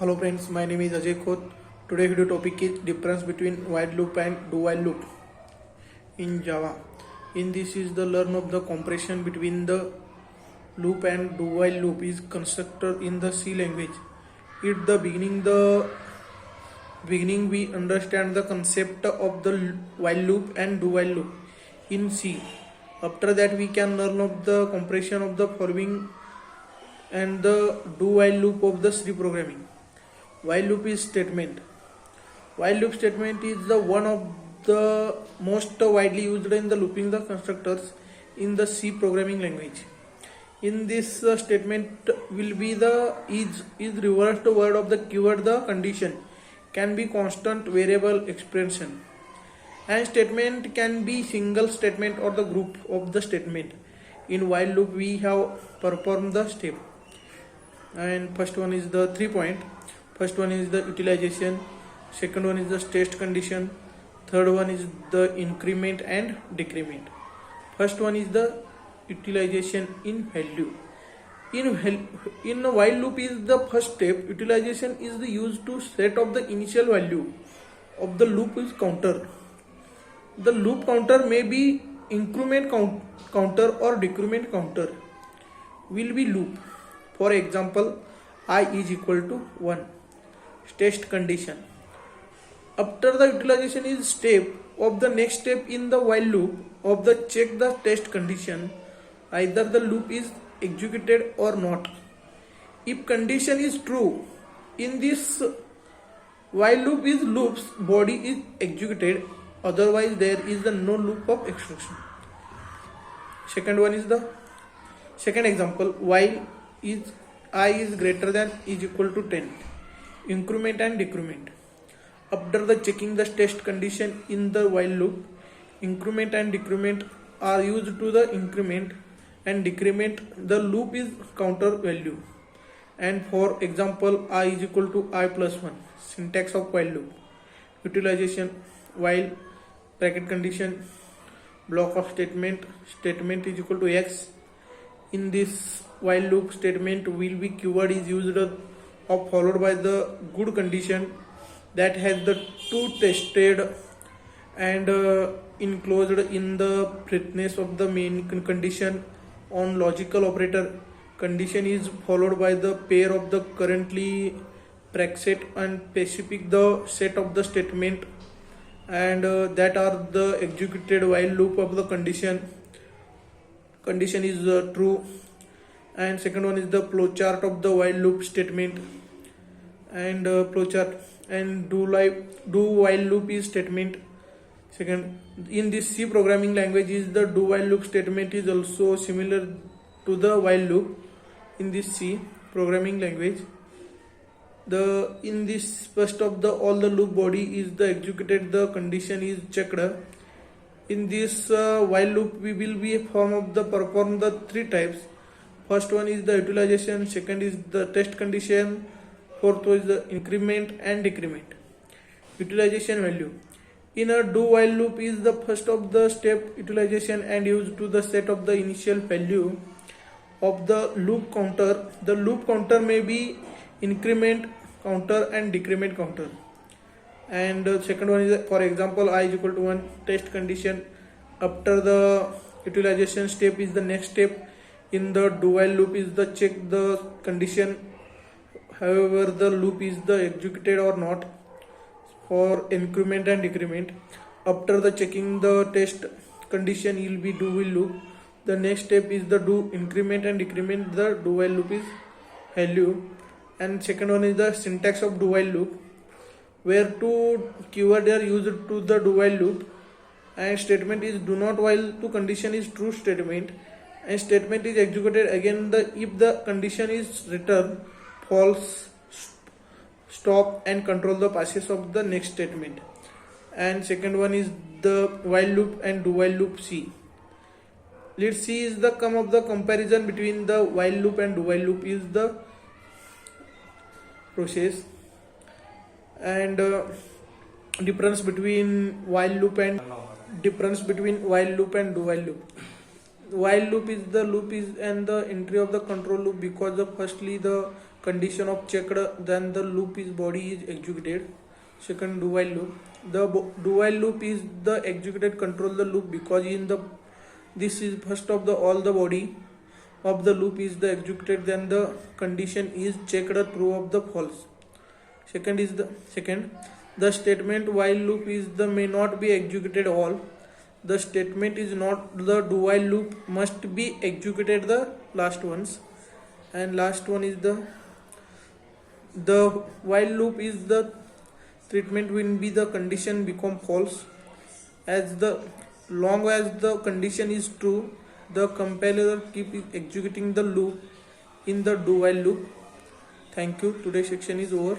Hello friends, my name is Ajay Khoth. Today video topic is difference between while loop and do while loop in Java. In this is the learn of the comparison between the loop and do while loop is constructed in the C language. At the beginning we understand the concept of the while loop and do while loop in C. After that we can learn of the comparison of the following and the do while loop of the C programming. While loop is statement. While loop statement is the one of the most widely used in the looping the constructors in the C programming language. In this statement will be the is reversed word of the keyword the condition can be constant variable expression, and statement can be single statement or the group of the statement. In while loop we have performed the step, and first one is the 3 point. First one is the utilization, second one is the test condition, third one is the increment and decrement. First one is the utilization in value. In a while loop is the first step. Utilization is the used to set of the initial value of the loop is counter. The loop counter may be increment counter or decrement counter will be loop. For example, I is equal to 1. Test condition. After the utilization is step of the next step in the while loop of the check the test condition, either the loop is executed or not. If condition is true, in this while loop is loops body is executed, otherwise there is the no loop of execution. Second one is the second example, while is I is greater than is equal to 10. Increment and decrement. After the checking the test condition in the while loop, increment and decrement are used to the increment and decrement the loop is counter value. And for example, I is equal to I plus 1. Syntax of while loop. Utilization, while bracket condition, block of statement is equal to x. In this while loop statement will be keyword is used or followed by the good condition that has the two tested and enclosed in the fitness of the main condition on logical operator. Condition is followed by the pair of the currently prexet and specific the set of the statement, and that are the executed while loop of the condition is true. And second one is the flowchart of the while loop statement and flowchart and do while loop is statement. Second, in this C programming language is the do while loop statement is also similar to the while loop in this C programming language. In this first of the all the loop body is the executed, the condition is checked. In this while loop we will be perform the three types. First one is the utilization, second is the test condition, fourth is the increment and decrement. Utilization value. In a do while loop is the first of the step utilization and used to the set of the initial value of the loop counter. The loop counter may be increment counter and decrement counter. And second one is for example I is equal to 1. Test condition. After the utilization step is the next step in the do while loop is the check the condition, however the loop is the executed or not. For increment and decrement, after the checking the test condition will be do while loop. The next step is the do increment and decrement, the do while loop is value. And second one is the syntax of do while loop, where two keywords are used to the do while loop, and statement is do not while to condition is true statement, and statement is executed again if the condition is returned false, stop and control the passes of the next statement. And second one is the while loop and do while loop C. Let's see is the come of the comparison between the while loop and do while loop is the process, and difference between while loop and do while loop. While loop is the loop is and the entry of the control loop, because firstly the condition of checked, then the loop is body is executed. Second, do while loop. The do while loop is the executed control the loop, because in the this is first of the all the body of the loop is the executed, then the condition is checked true of the false. Second, the statement while loop is the may not be executed all. The statement is not the do while loop must be executed the last ones. And last one is the while loop is the treatment will be the condition become false. As the long as the condition is true, the compiler keep executing the loop in the do while loop. Thank you. Today's section is over.